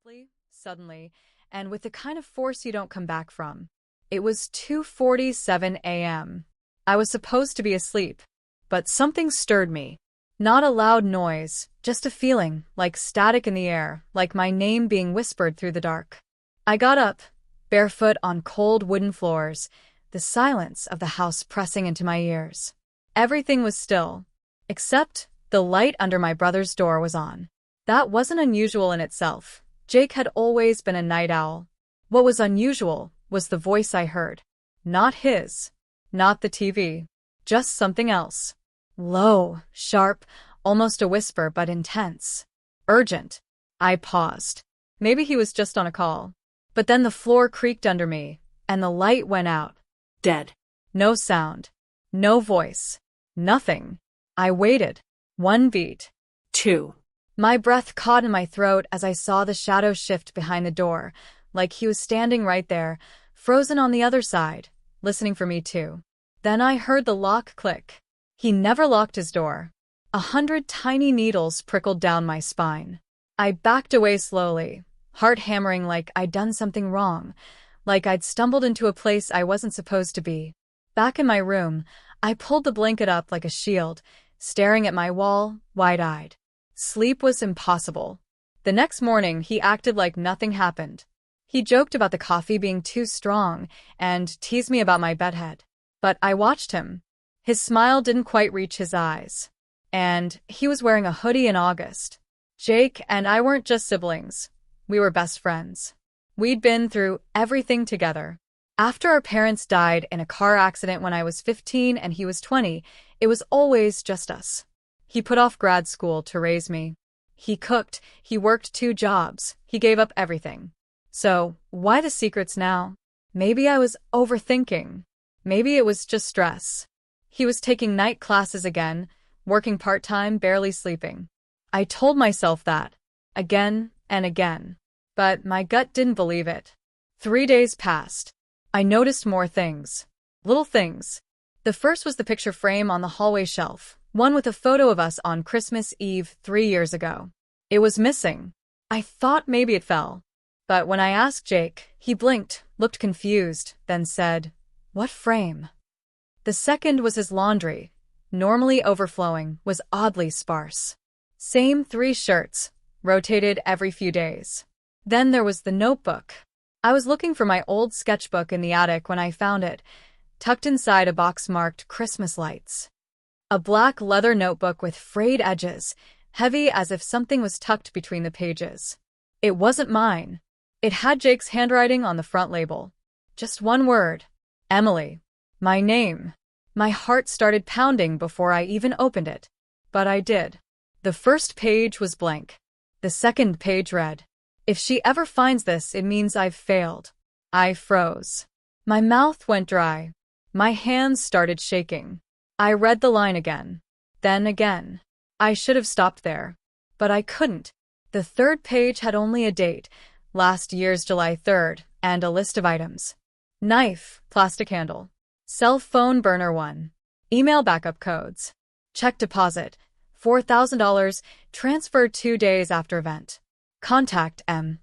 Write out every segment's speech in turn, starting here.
abruptly, suddenly, and with the kind of force you don't come back from. It was 2:47 a.m. I was supposed to be asleep, but something stirred me. Not a loud noise, just a feeling, like static in the air, like my name being whispered through the dark. I got up, barefoot on cold wooden floors, the silence of the house pressing into my ears. Everything was still, except the light under my brother's door was on. That wasn't unusual in itself. Jake had always been a night owl. What was unusual was the voice I heard. Not his. Not the TV. Just something else. Low, sharp, almost a whisper but intense. Urgent. I paused. Maybe he was just on a call. But then the floor creaked under me, and the light went out. Dead. No sound. No voice. Nothing. I waited. 1 beat. 2. My breath caught in my throat as I saw the shadow shift behind the door, like he was standing right there, frozen on the other side, listening for me too. Then I heard the lock click. He never locked his door. 100 tiny needles prickled down my spine. I backed away slowly, heart hammering like I'd done something wrong, like I'd stumbled into a place I wasn't supposed to be. Back in my room, I pulled the blanket up like a shield, staring at my wall, wide-eyed. Sleep was impossible. The next morning, he acted like nothing happened. He joked about the coffee being too strong and teased me about my bedhead. But I watched him. His smile didn't quite reach his eyes. And he was wearing a hoodie in August. Jake and I weren't just siblings. We were best friends. We'd been through everything together. After our parents died in a car accident when I was 15 and he was 20, it was always just us. He put off grad school to raise me. He cooked, he worked 2 jobs, he gave up everything. So, why the secrets now? Maybe I was overthinking. Maybe it was just stress. He was taking night classes again, working part-time, barely sleeping. I told myself that, again and again. But my gut didn't believe it. 3 days passed. I noticed more things. Little things. The first was the picture frame on the hallway shelf, one with a photo of us on Christmas Eve 3 years ago. It was missing. I thought maybe it fell. But when I asked Jake, he blinked, looked confused, then said, "What frame?" The second was his laundry. Normally overflowing, was oddly sparse. Same 3 shirts, rotated every few days. Then there was the notebook. I was looking for my old sketchbook in the attic when I found it, tucked inside a box marked Christmas lights. A black leather notebook with frayed edges, heavy as if something was tucked between the pages. It wasn't mine. It had Jake's handwriting on the front label. Just one word. Emily. My name. My heart started pounding before I even opened it. But I did. The first page was blank. The second page read, "If she ever finds this, it means I've failed." I froze. My mouth went dry. My hands started shaking. I read the line again. Then again. I should have stopped there. But I couldn't. The third page had only a date, last year's July 3rd, and a list of items. Knife, plastic handle. Cell phone burner 1. Email backup codes. Check deposit, $4,000, transferred 2 days after event. Contact M.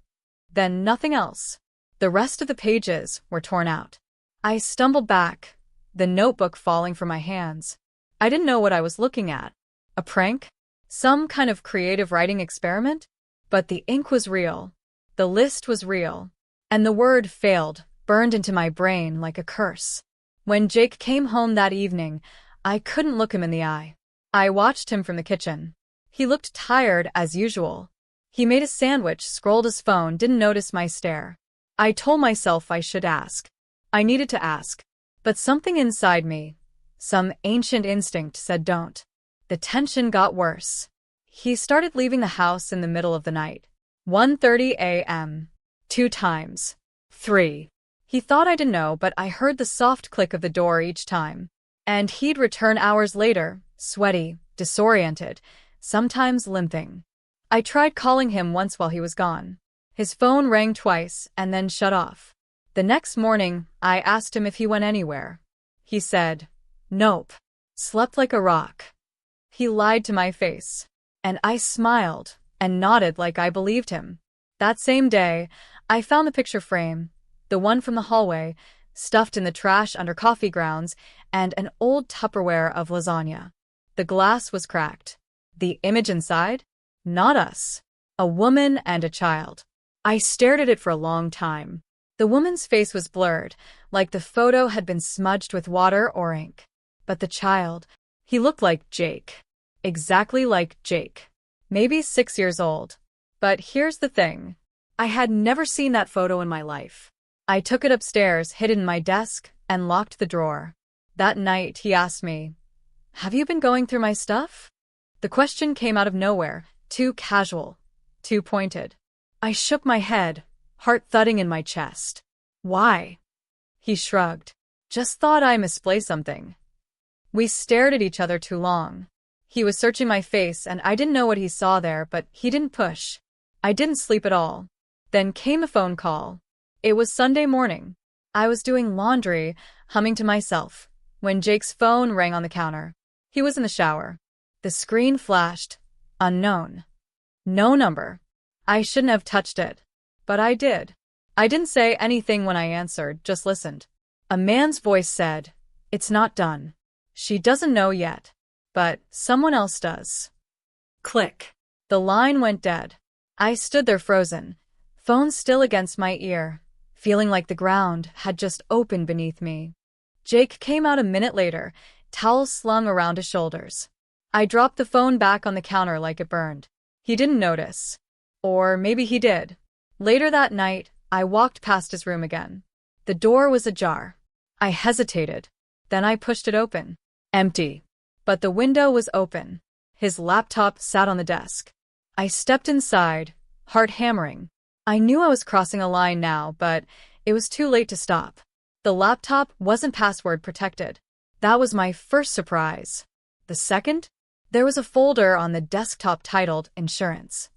Then nothing else. The rest of the pages were torn out. I stumbled back, the notebook falling from my hands. I didn't know what I was looking at. A prank? Some kind of creative writing experiment? But the ink was real. The list was real. And the word failed, burned into my brain like a curse. When Jake came home that evening, I couldn't look him in the eye. I watched him from the kitchen. He looked tired as usual. He made a sandwich, scrolled his phone, didn't notice my stare. I told myself I should ask. I needed to ask. But something inside me, some ancient instinct, said don't. The tension got worse. He started leaving the house in the middle of the night. 1:30 a.m. 2 times. 3. He thought I didn't know, but I heard the soft click of the door each time. And he'd return hours later, sweaty, disoriented, sometimes limping. I tried calling him once while he was gone. His phone rang twice and then shut off. The next morning, I asked him if he went anywhere. He said, "Nope." Slept like a rock. He lied to my face. And I smiled and nodded like I believed him. That same day, I found the picture frame, the one from the hallway, stuffed in the trash under coffee grounds, and an old Tupperware of lasagna. The glass was cracked. The image inside? Not us. A woman and a child. I stared at it for a long time. The woman's face was blurred, like the photo had been smudged with water or ink. But the child, he looked like Jake. Exactly like Jake. Maybe 6 years old. But here's the thing. I had never seen that photo in my life. I took it upstairs, hid it in my desk, and locked the drawer. That night, he asked me, "Have you been going through my stuff?" The question came out of nowhere, too casual, too pointed. I shook my head, heart thudding in my chest. "Why?" He shrugged. "Just thought I misplaced something." We stared at each other too long. He was searching my face, and I didn't know what he saw there, but he didn't push. I didn't sleep at all. Then came a phone call. It was Sunday morning. I was doing laundry, humming to myself, when Jake's phone rang on the counter. He was in the shower. The screen flashed. Unknown. No number. I shouldn't have touched it. But I did. I didn't say anything when I answered, just listened. A man's voice said, "It's not done. She doesn't know yet. But someone else does." Click. The line went dead. I stood there frozen, phone still against my ear, feeling like the ground had just opened beneath me. Jake came out a minute later, towel slung around his shoulders. I dropped the phone back on the counter like it burned. He didn't notice. Or maybe he did. Later that night, I walked past his room again. The door was ajar. I hesitated. Then I pushed it open. Empty. But the window was open. His laptop sat on the desk. I stepped inside, heart hammering. I knew I was crossing a line now, but it was too late to stop. The laptop wasn't password protected. That was my first surprise. The second? There was a folder on the desktop titled Insurance.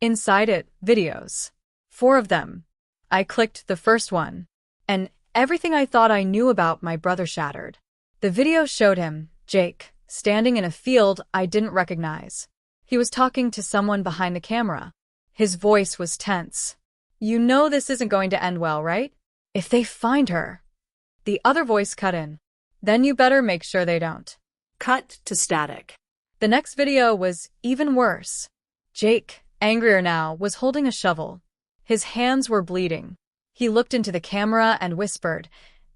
Inside it, videos. 4 of them. I clicked the first one, and everything I thought I knew about my brother shattered. The video showed him, Jake, standing in a field I didn't recognize. He was talking to someone behind the camera. His voice was tense. "You know this isn't going to end well, right? If they find her." The other voice cut in. "Then you better make sure they don't." Cut to static. The next video was even worse. Jake, angrier now, was holding a shovel. His hands were bleeding. He looked into the camera and whispered,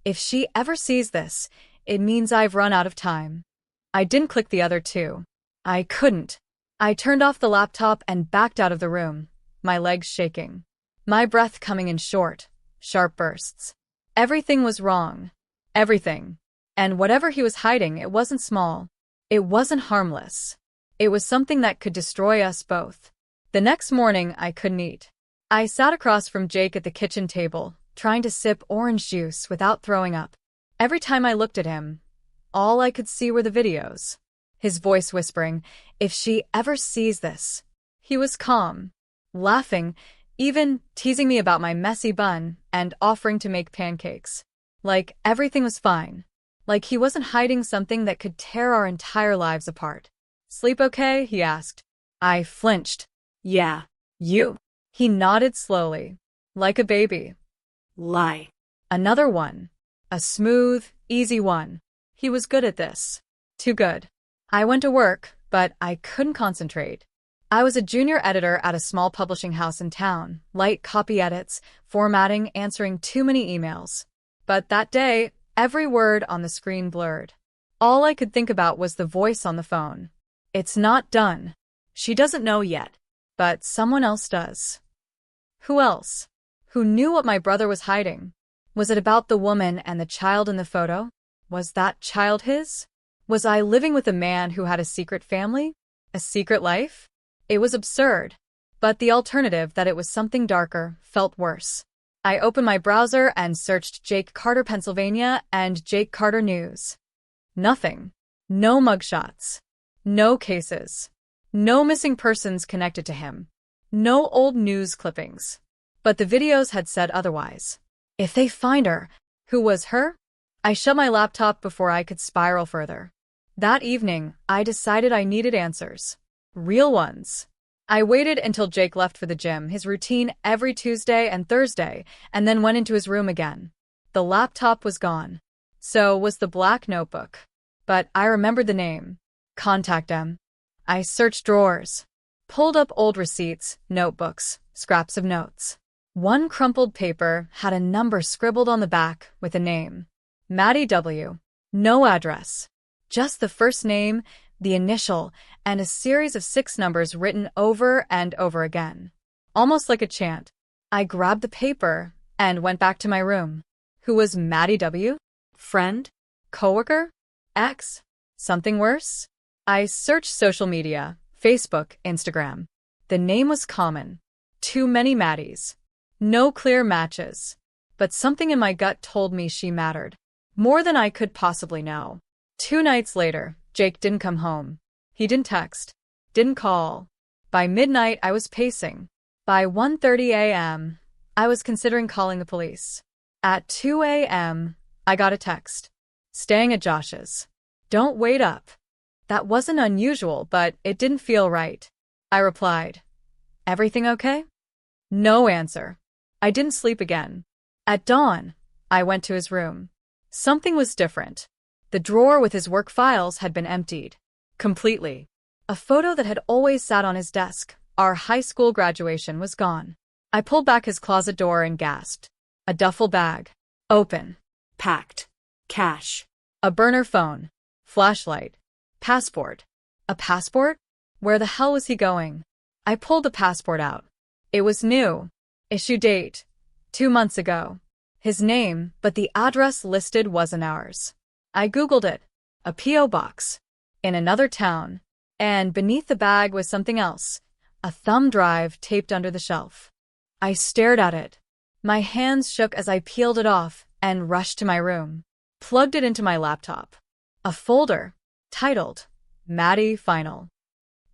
"If she ever sees this, it means I've run out of time." I didn't click the other 2. I couldn't. I turned off the laptop and backed out of the room, my legs shaking. My breath coming in short, sharp bursts. Everything was wrong. Everything. And whatever he was hiding, it wasn't small. It wasn't harmless. It was something that could destroy us both. The next morning, I couldn't eat. I sat across from Jake at the kitchen table, trying to sip orange juice without throwing up. Every time I looked at him, all I could see were the videos. His voice whispering, "If she ever sees this." He was calm, laughing, even teasing me about my messy bun and offering to make pancakes. Like everything was fine. Like he wasn't hiding something that could tear our entire lives apart. "Sleep okay?" he asked. I flinched. "Yeah. You?" He nodded slowly. "Like a baby." Lie. Another one. A smooth, easy one. He was good at this. Too good. I went to work, but I couldn't concentrate. I was a junior editor at a small publishing house in town, light copy edits, formatting, answering too many emails. But that day, every word on the screen blurred. All I could think about was the voice on the phone. "It's not done. She doesn't know yet. But someone else does." Who else? Who knew what my brother was hiding? Was it about the woman and the child in the photo? Was that child his? Was I living with a man who had a secret family? A secret life? It was absurd. But the alternative, that it was something darker, felt worse. I opened my browser and searched Jake Carter, Pennsylvania, and Jake Carter News. Nothing. No mugshots. No cases. No missing persons connected to him. No old news clippings. But the videos had said otherwise. If they find her, who was her? I shut my laptop before I could spiral further. That evening, I decided I needed answers. Real ones. I waited until Jake left for the gym, his routine every Tuesday and Thursday, and then went into his room again. The laptop was gone. So was the black notebook. But I remembered the name. Contact M. I searched drawers. Pulled up old receipts, notebooks, scraps of notes. One crumpled paper had a number scribbled on the back with a name. Maddie W. No address. Just the first name, the initial, and a series of 6 numbers written over and over again. Almost like a chant. I grabbed the paper and went back to my room. Who was Maddie W? Friend? Coworker? Ex? Something worse? I searched social media, Facebook, Instagram. The name was common. Too many Maddies. No clear matches. But something in my gut told me she mattered. More than I could possibly know. 2 nights later, Jake didn't come home. He didn't text. Didn't call. By midnight, I was pacing. By 1:30 a.m., I was considering calling the police. At 2 a.m., I got a text. Staying at Josh's. Don't wait up. That wasn't unusual, but it didn't feel right. I replied. Everything okay? No answer. I didn't sleep again. At dawn, I went to his room. Something was different. The drawer with his work files had been emptied. Completely. A photo that had always sat on his desk, our high school graduation, was gone. I pulled back his closet door and gasped. A duffel bag. Open. Packed. Cash. A burner phone. Flashlight. Passport. A passport? Where the hell was he going? I pulled the passport out. It was new. Issue date. 2 months ago. His name, but the address listed wasn't ours. I Googled it. A P.O. box. In another town. And beneath the bag was something else. A thumb drive taped under the shelf. I stared at it. My hands shook as I peeled it off and rushed to my room. Plugged it into my laptop. A folder. Titled, Maddie Final.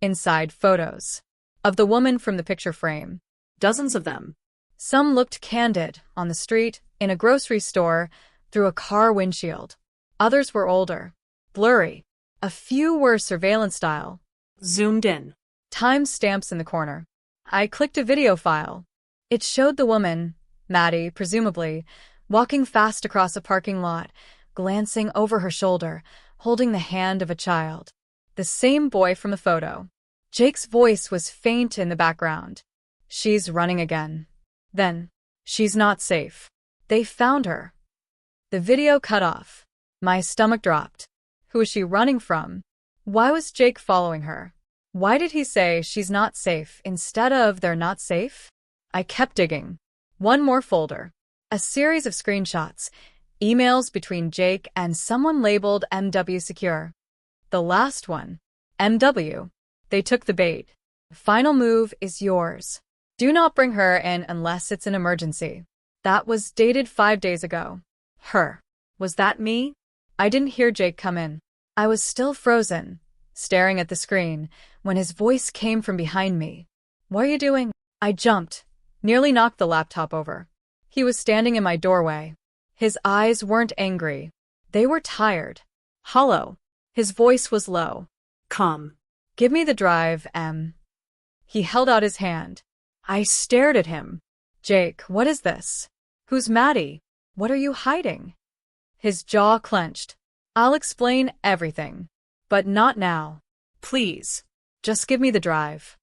Inside, photos. Of the woman from the picture frame. Dozens of them. Some looked candid, on the street, in a grocery store, through a car windshield. Others were older. Blurry. A few were surveillance style. Zoomed in. Time stamps in the corner. I clicked a video file. It showed the woman, Maddie, presumably, walking fast across a parking lot, glancing over her shoulder, holding the hand of a child. The same boy from the photo. Jake's voice was faint in the background. She's running again. Then, she's not safe. They found her. The video cut off. My stomach dropped. Who was she running from? Why was Jake following her? Why did he say she's not safe instead of they're not safe? I kept digging. One more folder. A series of screenshots. Emails between Jake and someone labeled MW Secure. The last one. MW. They took the bait. Final move is yours. Do not bring her in unless it's an emergency. That was dated 5 days ago. Her. Was that me? I didn't hear Jake come in. I was still frozen, staring at the screen, when his voice came from behind me. What are you doing? I jumped, nearly knocked the laptop over. He was standing in my doorway. His eyes weren't angry. They were tired. Hollow. His voice was low. Come. Give me the drive, Em. He held out his hand. I stared at him. Jake, what is this? Who's Maddie? What are you hiding? His jaw clenched. I'll explain everything. But not now. Please. Just give me the drive.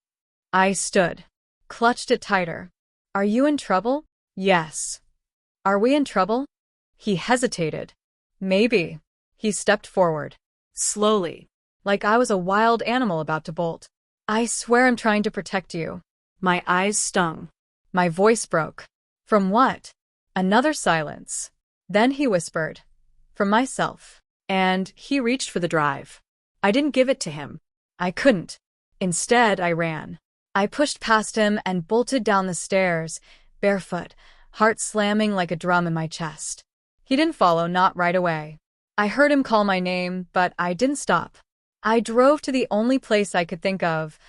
I stood. Clutched it tighter. Are you in trouble? Yes. Are we in trouble? He hesitated. Maybe. He stepped forward. Slowly. Like I was a wild animal about to bolt. I swear I'm trying to protect you. My eyes stung. My voice broke. From what? Another silence. Then he whispered. From myself. And he reached for the drive. I didn't give it to him. I couldn't. Instead, I ran. I pushed past him and bolted down the stairs, barefoot, heart slamming like a drum in my chest. He didn't follow, not right away. I heard him call my name, but I didn't stop. I drove to the only place I could think of,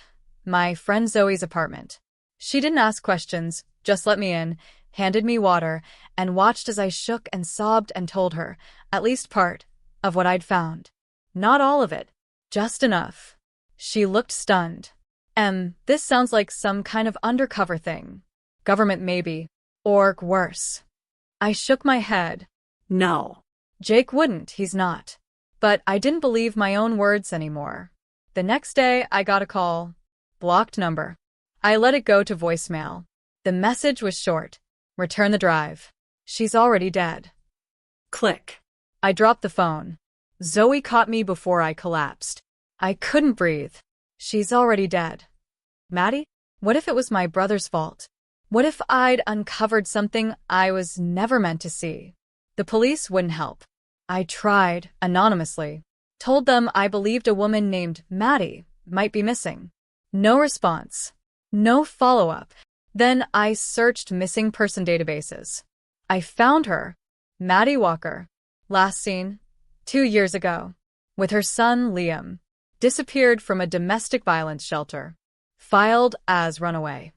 my friend Zoe's apartment. She didn't ask questions, just let me in, handed me water, and watched as I shook and sobbed and told her, at least part, of what I'd found. Not all of it, just enough. She looked stunned. This sounds like some kind of undercover thing. Government maybe. Or worse. I shook my head. No. Jake wouldn't, he's not. But I didn't believe my own words anymore. The next day, I got a call. Blocked number. I let it go to voicemail. The message was short. Return the drive. She's already dead. Click. I dropped the phone. Zoe caught me before I collapsed. I couldn't breathe. She's already dead. Maddie? What if it was my brother's fault? What if I'd uncovered something I was never meant to see? The police wouldn't help. I tried, anonymously. Told them I believed a woman named Maddie might be missing. No response. No follow-up. Then I searched missing person databases. I found her. Maddie Walker. Last seen 2 years ago. With her son, Liam. Disappeared from a domestic violence shelter. Filed as runaway.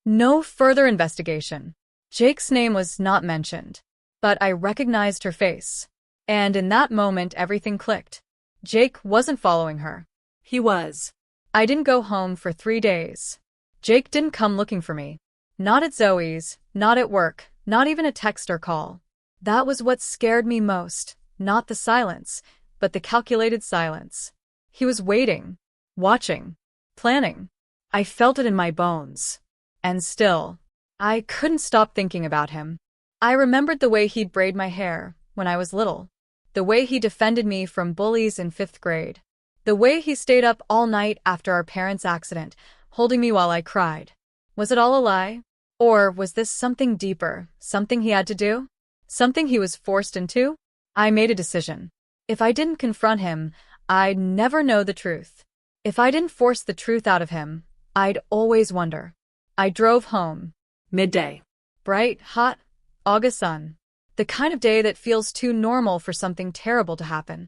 No further investigation. Jake's name was not mentioned. But I recognized her face. And in that moment, everything clicked. Jake wasn't following her. He was. I didn't go home for 3 days. Jake didn't come looking for me. Not at Zoe's, not at work, not even a text or call. That was what scared me most. Not the silence, but the calculated silence. He was waiting, watching, planning. I felt it in my bones. And still, I couldn't stop thinking about him. I remembered the way he'd braid my hair when I was little. The way he defended me from bullies in 5th grade. The way he stayed up all night after our parents' accident, holding me while I cried. Was it all a lie? Or was this something deeper, something he had to do? Something he was forced into? I made a decision. If I didn't confront him, I'd never know the truth. If I didn't force the truth out of him, I'd always wonder. I drove home. Midday. Bright, hot, August sun. The kind of day that feels too normal for something terrible to happen.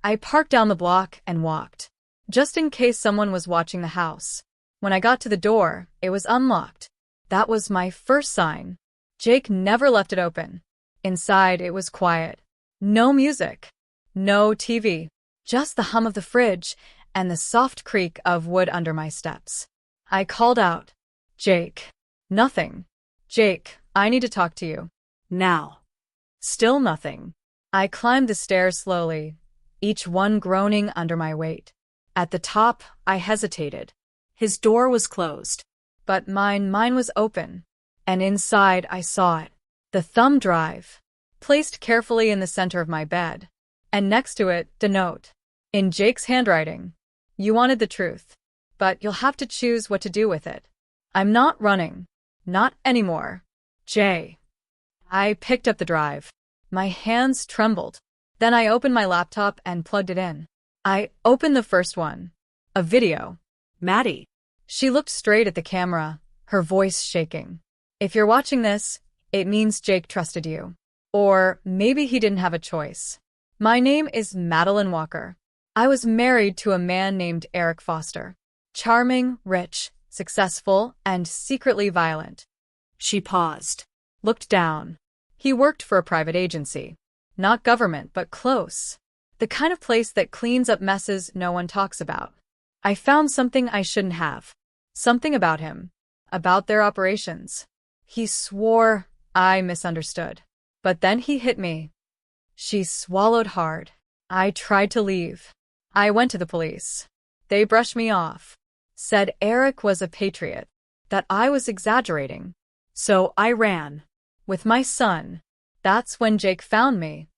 I parked down the block and walked. Just in case someone was watching the house. When I got to the door, it was unlocked. That was my first sign. Jake never left it open. Inside, it was quiet. No music. No TV. Just the hum of the fridge and the soft creak of wood under my steps. I called out, Jake. Nothing. Jake, I need to talk to you. Now. Still nothing. I climbed the stairs slowly, each one groaning under my weight. At the top, I hesitated. His door was closed. But mine was open. And inside, I saw it. The thumb drive. Placed carefully in the center of my bed. And next to it, the note. In Jake's handwriting. You wanted the truth. But you'll have to choose what to do with it. I'm not running. Not anymore. Jay. I picked up the drive. My hands trembled. Then I opened my laptop and plugged it in. I opened the first one. A video. Maddie. She looked straight at the camera, her voice shaking. If you're watching this, it means Jake trusted you. Or maybe he didn't have a choice. My name is Madeline Walker. I was married to a man named Eric Foster. Charming, rich, successful, and secretly violent. She paused. Looked down. He worked for a private agency. Not government, but close. The kind of place that cleans up messes no one talks about. I found something I shouldn't have. Something about him. About their operations. He swore I misunderstood. But then he hit me. She swallowed hard. I tried to leave. I went to the police. They brushed me off. Said Eric was a patriot. That I was exaggerating. So I ran. With my son. That's when Jake found me.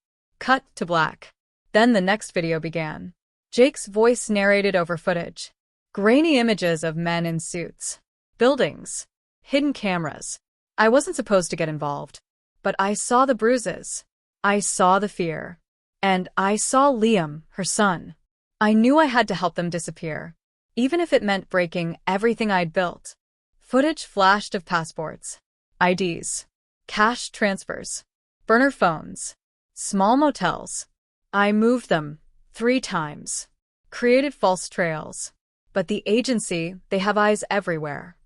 Cut to black. Then the next video began. Jake's voice narrated over footage. Grainy images of men in suits. Buildings. Hidden cameras. I wasn't supposed to get involved. But I saw the bruises. I saw the fear. And I saw Liam, her son. I knew I had to help them disappear. Even if it meant breaking everything I'd built. Footage flashed of passports. IDs. Cash transfers. Burner phones. Small motels. I moved them 3 times. Created false trails. But the agency, they have eyes everywhere.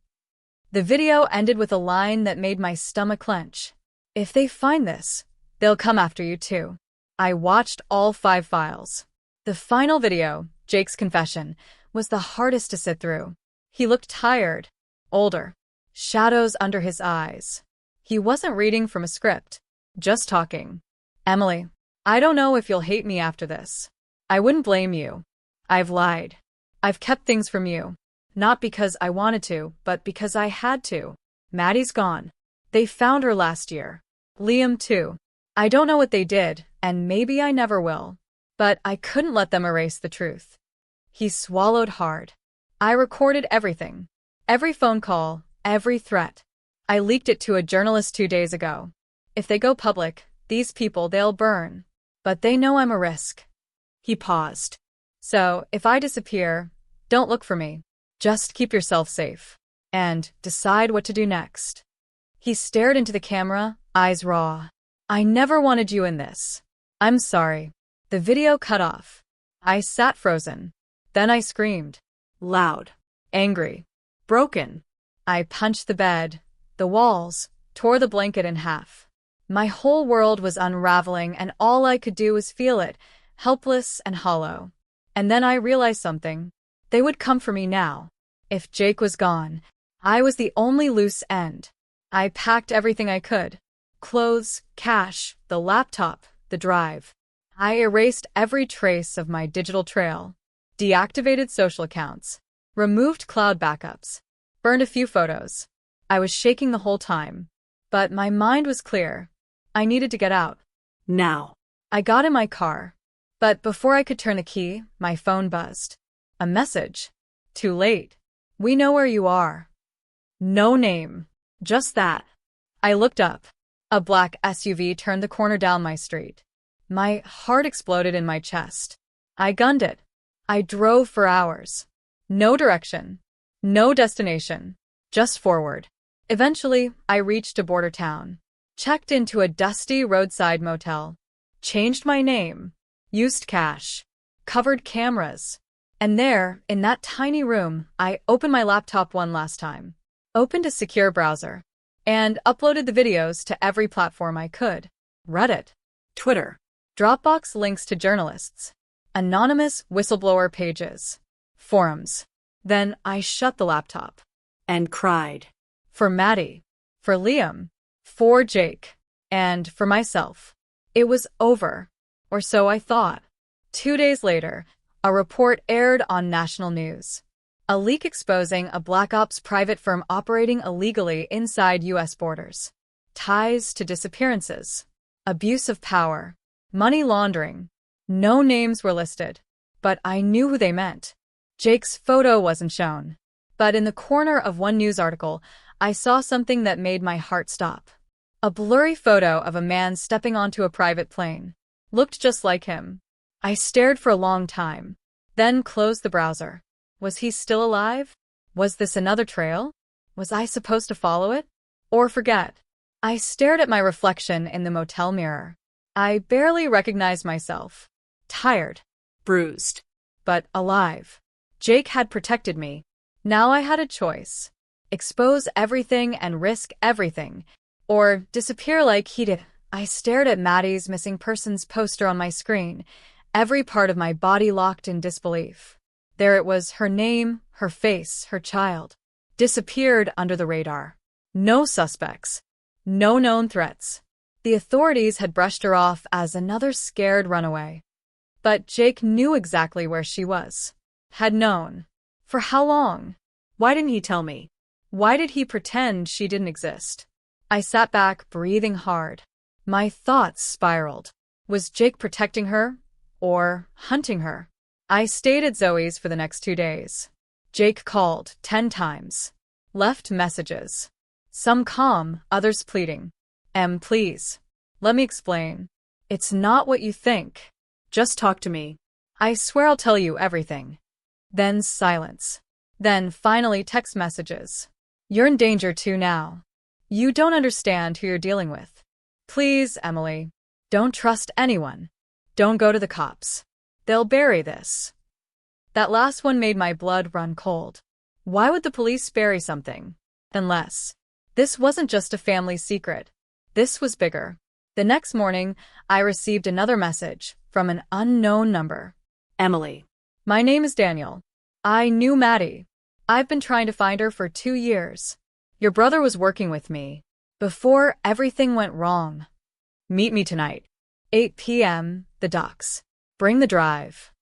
The video ended with a line that made my stomach clench. If they find this, they'll come after you too. I watched all 5 files. The final video, Jake's confession, was the hardest to sit through. He looked tired, older, shadows under his eyes. He wasn't reading from a script, just talking. Emily, I don't know if you'll hate me after this. I wouldn't blame you. I've lied. I've kept things from you. Not because I wanted to, but because I had to. Maddie's gone. They found her last year. Liam too. I don't know what they did, and maybe I never will. But I couldn't let them erase the truth. He swallowed hard. I recorded everything. Every phone call, every threat. I leaked it to a journalist 2 days ago. If they go public, these people, they'll burn. But they know I'm a risk. He paused. So, if I disappear, don't look for me. Just keep yourself safe. And decide what to do next. He stared into the camera, eyes raw. I never wanted you in this. I'm sorry. The video cut off. I sat frozen. Then I screamed. Loud. Angry. Broken. I punched the bed, the walls, tore the blanket in half. My whole world was unraveling, and all I could do was feel it, helpless and hollow. And then I realized something. They would come for me now. If Jake was gone, I was the only loose end. I packed everything I could. Clothes, cash, the laptop, the drive. I erased every trace of my digital trail. Deactivated social accounts. Removed cloud backups. Burned a few photos. I was shaking the whole time. But my mind was clear. I needed to get out. Now. I got in my car. But before I could turn the key, my phone buzzed. A message. Too late. We know where you are. No name. Just that. I looked up. A black SUV turned the corner down my street. My heart exploded in my chest. I gunned it. I drove for hours. No direction. No destination. Just forward. Eventually, I reached a border town. Checked into a dusty roadside motel. Changed my name. Used cash. Covered cameras. And there, in that tiny room, I opened my laptop one last time. Opened a secure browser. And uploaded the videos to every platform I could. Reddit. Twitter. Dropbox links to journalists. Anonymous whistleblower pages. Forums. Then I shut the laptop. And cried. For Maddie. For Liam. For Jake. And for myself. It was over. Or so I thought. 2 days later, a report aired on national news. A leak exposing a Black Ops private firm operating illegally inside U.S. borders. Ties to disappearances. Abuse of power. Money laundering. No names were listed. But I knew who they meant. Jake's photo wasn't shown. But in the corner of one news article, I saw something that made my heart stop. A blurry photo of a man stepping onto a private plane. Looked just like him. I stared for a long time. Then closed the browser. Was he still alive? Was this another trail? Was I supposed to follow it? Or forget? I stared at my reflection in the motel mirror. I barely recognized myself. Tired. Bruised. But alive. Jake had protected me. Now I had a choice. Expose everything and risk everything. Or disappear like he did. I stared at Maddie's missing persons poster on my screen. Every part of my body locked in disbelief. There it was, her name, her face, her child. Disappeared under the radar. No suspects. No known threats. The authorities had brushed her off as another scared runaway. But Jake knew exactly where she was. Had known. For how long? Why didn't he tell me? Why did he pretend she didn't exist? I sat back, breathing hard. My thoughts spiraled. Was Jake protecting her? Or hunting her? I stayed at Zoe's for the next 2 days. Jake called 10 times. Left messages. Some calm, others pleading. Please. Let me explain. It's not what you think. Just talk to me. I swear I'll tell you everything. Then silence. Then finally text messages. You're in danger too now. You don't understand who you're dealing with. Please, Emily. Don't trust anyone. Don't go to the cops. They'll bury this. That last one made my blood run cold. Why would the police bury something? Unless. This wasn't just a family secret. This was bigger. The next morning, I received another message from an unknown number. Emily. My name is Daniel. I knew Maddie. I've been trying to find her for 2 years. Your brother was working with me before everything went wrong. Meet me tonight. 8 p.m., the docks. Bring the drive.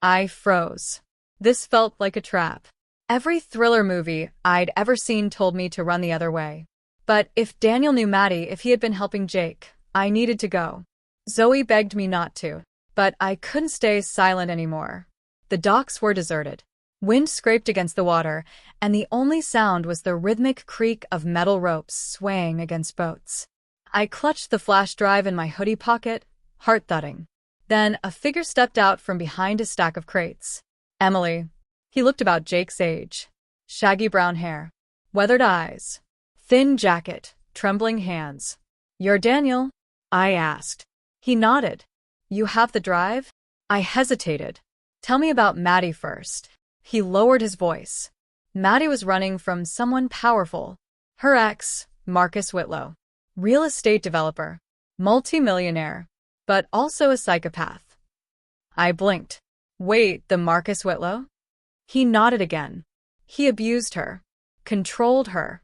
I froze. This felt like a trap. Every thriller movie I'd ever seen told me to run the other way. But if Daniel knew Maddie, if he had been helping Jake, I needed to go. Zoe begged me not to, but I couldn't stay silent anymore. The docks were deserted. Wind scraped against the water, and the only sound was the rhythmic creak of metal ropes swaying against boats. I clutched the flash drive in my hoodie pocket, heart thudding. Then a figure stepped out from behind a stack of crates. Emily. He looked about Jake's age. Shaggy brown hair. Weathered eyes. Thin jacket. Trembling hands. "You're Daniel?" I asked. He nodded. "You have the drive?" I hesitated. "Tell me about Maddie first." He lowered his voice. Maddie was running from someone powerful. Her ex, Marcus Whitlow. Real estate developer. Multi-millionaire. But also a psychopath. I blinked. "Wait, the Marcus Whitlow?" He nodded again. He abused her. Controlled her.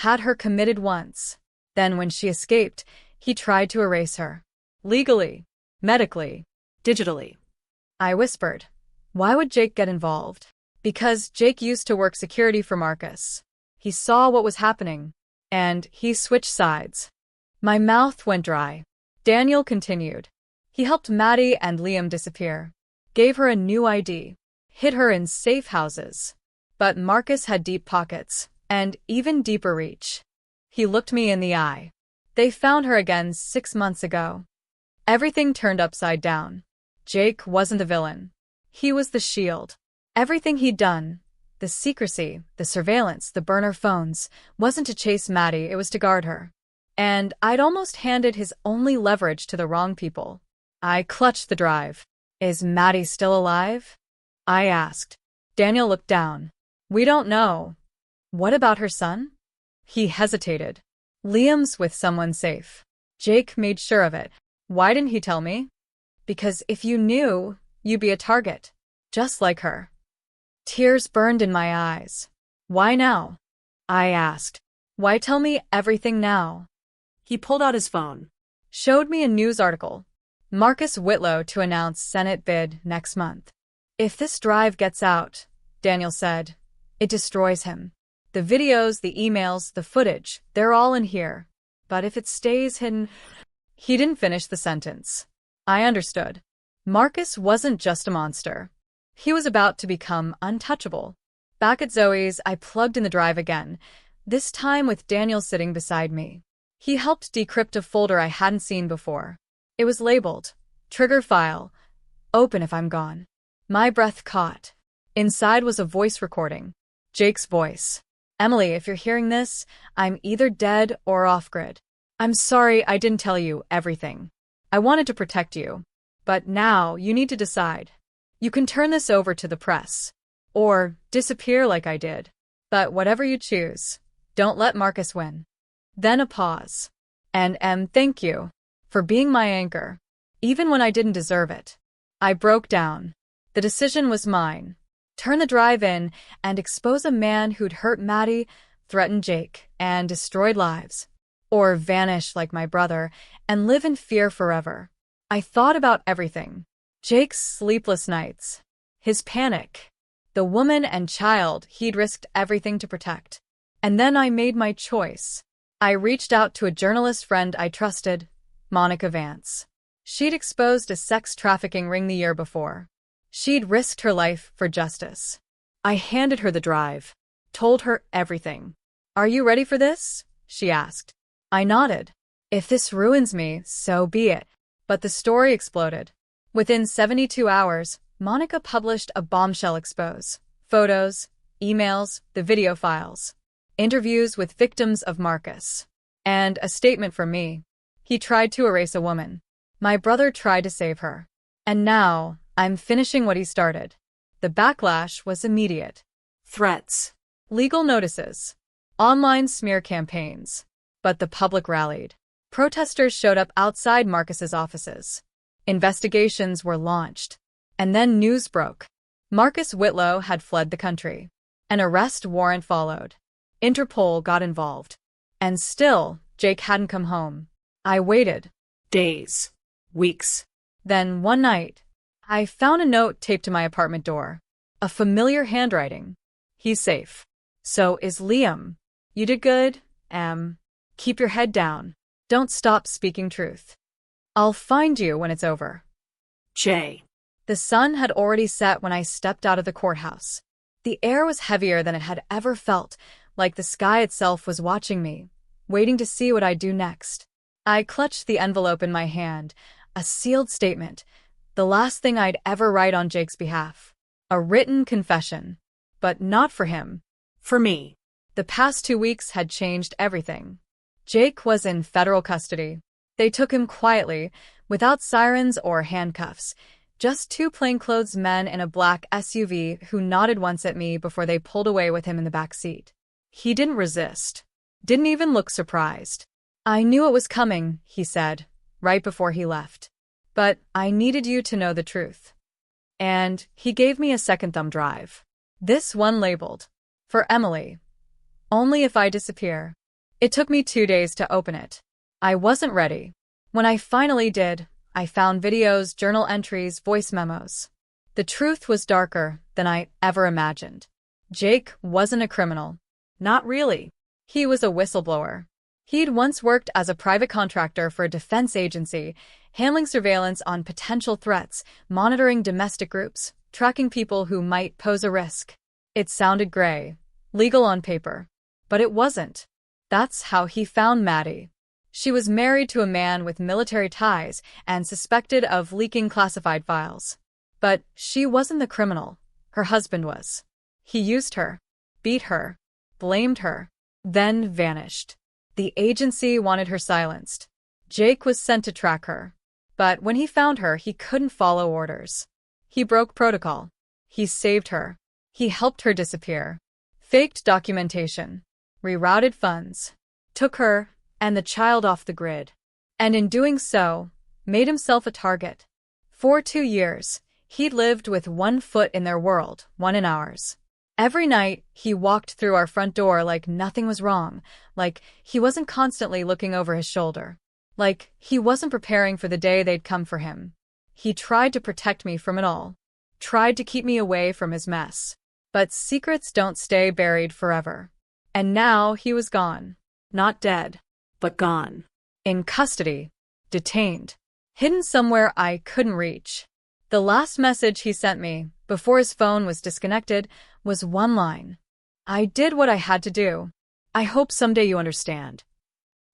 Had her committed once. Then when she escaped, he tried to erase her. Legally. Medically. Digitally. I whispered. Why would Jake get involved? Because Jake used to work security for Marcus. He saw what was happening, and he switched sides. My mouth went dry. Daniel continued. He helped Maddie and Liam disappear. Gave her a new ID. Hid her in safe houses. But Marcus had deep pockets, and even deeper reach. He looked me in the eye. They found her again 6 months ago. Everything turned upside down. Jake wasn't the villain. He was the shield. Everything he'd done, the secrecy, the surveillance, the burner phones, wasn't to chase Maddie, it was to guard her. And I'd almost handed his only leverage to the wrong people. I clutched the drive. Is Maddie still alive? I asked. Daniel looked down. We don't know. What about her son? He hesitated. Liam's with someone safe. Jake made sure of it. Why didn't he tell me? Because if you knew, you'd be a target. Just like her. Tears burned in my eyes. Why now? I asked. Why tell me everything now? He pulled out his phone. Showed me a news article. Marcus Whitlow to announce Senate bid next month. If this drive gets out, Daniel said, it destroys him. The videos, the emails, the footage, they're all in here. But if it stays hidden... He didn't finish the sentence. I understood. Marcus wasn't just a monster. He was about to become untouchable. Back at Zoe's, I plugged in the drive again, this time with Daniel sitting beside me. He helped decrypt a folder I hadn't seen before. It was labeled, Trigger File, Open if I'm gone. My breath caught. Inside was a voice recording. Jake's voice. Emily, if you're hearing this, I'm either dead or off-grid. I'm sorry I didn't tell you everything. I wanted to protect you. But now you need to decide. You can turn this over to the press. Or disappear like I did. But whatever you choose, don't let Marcus win. Then a pause. And thank you for being my anchor, even when I didn't deserve it. I broke down. The decision was mine. Turn the drive in and expose a man who'd hurt Maddie, threatened Jake, and destroyed lives. Or vanish like my brother and live in fear forever. I thought about everything. Jake's sleepless nights. His panic. The woman and child he'd risked everything to protect. And then I made my choice. I reached out to a journalist friend I trusted, Monica Vance. She'd exposed a sex trafficking ring the year before. She'd risked her life for justice. I handed her the drive. Told her everything. Are you ready for this? She asked. I nodded. If this ruins me, so be it. But the story exploded. Within 72 hours, Monica published a bombshell expose. Photos, emails, the video files. Interviews with victims of Marcus. And a statement from me. He tried to erase a woman. My brother tried to save her. And now, I'm finishing what he started. The backlash was immediate. Threats. Legal notices. Online smear campaigns. But the public rallied. Protesters showed up outside Marcus's offices. Investigations were launched. And then news broke. Marcus Whitlow had fled the country. An arrest warrant followed. Interpol got involved. And still, Jake hadn't come home. I waited. Days. Weeks. Then, one night, I found a note taped to my apartment door. A familiar handwriting. He's safe. So is Liam. You did good, Em. Keep your head down. Don't stop speaking truth. I'll find you when it's over. J. The sun had already set when I stepped out of the courthouse. The air was heavier than it had ever felt, like the sky itself was watching me, waiting to see what I'd do next. I clutched the envelope in my hand, a sealed statement, the last thing I'd ever write on Jake's behalf. A written confession. But not for him. For me. The past 2 weeks had changed everything. Jake was in federal custody. They took him quietly, without sirens or handcuffs. Just 2 plainclothes men in a black SUV who nodded once at me before they pulled away with him in the back seat. He didn't resist. Didn't even look surprised. I knew it was coming, he said, right before he left. But I needed you to know the truth. And he gave me a second thumb drive. This one labeled, for Emily. Only if I disappear. It took me 2 days to open it. I wasn't ready. When I finally did, I found videos, journal entries, voice memos. The truth was darker than I ever imagined. Jake wasn't a criminal. Not really. He was a whistleblower. He'd once worked as a private contractor for a defense agency, handling surveillance on potential threats, monitoring domestic groups, tracking people who might pose a risk. It sounded gray, legal on paper. But it wasn't. That's how he found Maddie. She was married to a man with military ties and suspected of leaking classified files. But she wasn't the criminal. Her husband was. He used her, beat her, blamed her, then vanished. The agency wanted her silenced. Jake was sent to track her. But when he found her, he couldn't follow orders. He broke protocol. He saved her. He helped her disappear. Faked documentation. Rerouted funds. Took her and the child off the grid. And in doing so, made himself a target. For 2 years, he'd lived with 1 foot in their world, 1 in ours. Every night, he walked through our front door like nothing was wrong, like he wasn't constantly looking over his shoulder, like he wasn't preparing for the day they'd come for him. He tried to protect me from it all, tried to keep me away from his mess. But secrets don't stay buried forever. And now he was gone. Not dead, But gone. in custody, detained, hidden somewhere I couldn't reach. The last message he sent me, before his phone was disconnected, was 1 line. I did what I had to do. I hope someday you understand.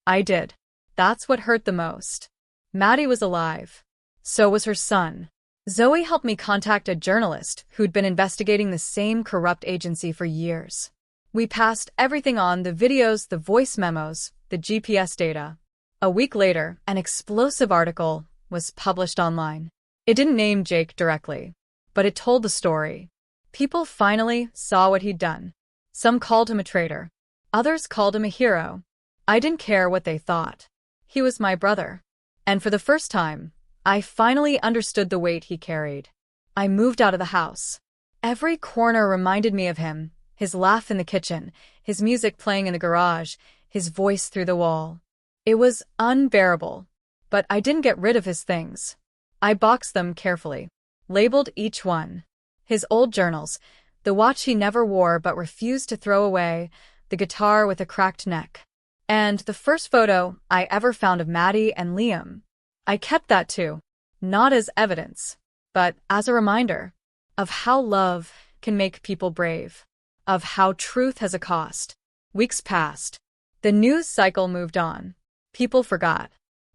I did. That's what hurt the most. Maddie was alive. So was her son. Zoe helped me contact a journalist who'd been investigating the same corrupt agency for years. We passed everything on, the videos, the voice memos, the GPS data. A week later, an explosive article was published online. It didn't name Jake directly, but it told the story. People finally saw what he'd done. Some called him a traitor. Others called him a hero. I didn't care what they thought. He was my brother. And for the first time, I finally understood the weight he carried. I moved out of the house. Every corner reminded me of him, his laugh in the kitchen, his music playing in the garage, his voice through the wall. It was unbearable. But I didn't get rid of his things. I boxed them carefully, labeled each one. His old journals, the watch he never wore but refused to throw away, the guitar with a cracked neck, and the first photo I ever found of Maddie and Liam. I kept that too, not as evidence, but as a reminder of how love can make people brave, of how truth has a cost. Weeks passed. The news cycle moved on. People forgot.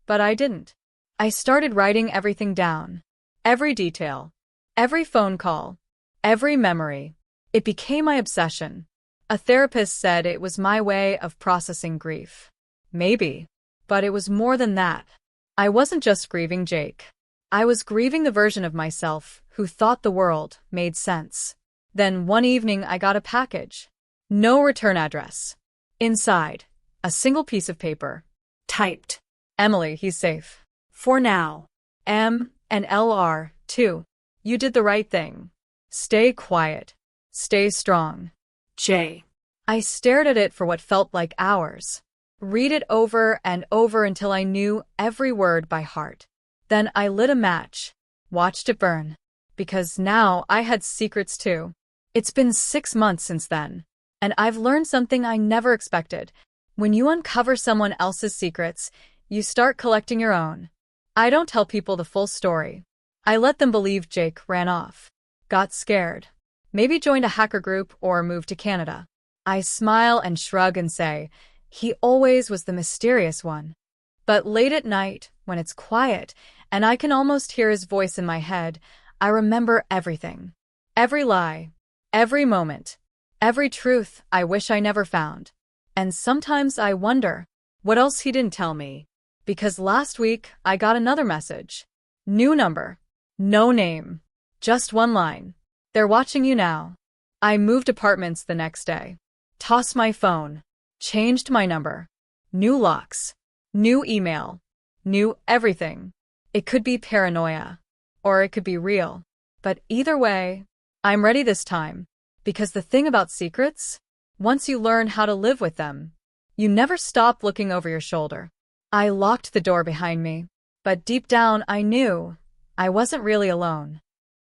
But I didn't. I started writing everything down. Every detail. Every phone call. Every memory. It became my obsession. A therapist said it was my way of processing grief. Maybe. But it was more than that. I wasn't just grieving Jake. I was grieving the version of myself who thought the world made sense. Then one evening I got a package. No return address. Inside, a single piece of paper. Typed. Emily, he's safe. For now. M and LR, too. You did the right thing. Stay quiet. Stay strong. J. I stared at it for what felt like hours. Read it over and over until I knew every word by heart. Then I lit a match, watched it burn. Because now I had secrets too. It's been 6 months since then. And I've learned something I never expected. When you uncover someone else's secrets, you start collecting your own. I don't tell people the full story. I let them believe Jake ran off, got scared, maybe joined a hacker group or moved to Canada. I smile and shrug and say, he always was the mysterious one. But late at night, when it's quiet and I can almost hear his voice in my head, I remember everything. Every lie, every moment, every truth I wish I never found. And sometimes I wonder what else he didn't tell me. Because last week I got another message. New number. No name. Just one line. They're watching you now. I moved apartments the next day. Tossed my phone. Changed my number. New locks. New email. New everything. It could be paranoia. Or it could be real. But either way, I'm ready this time. Because the thing about secrets, once you learn how to live with them, you never stop looking over your shoulder. I locked the door behind me. But deep down I knew I wasn't really alone.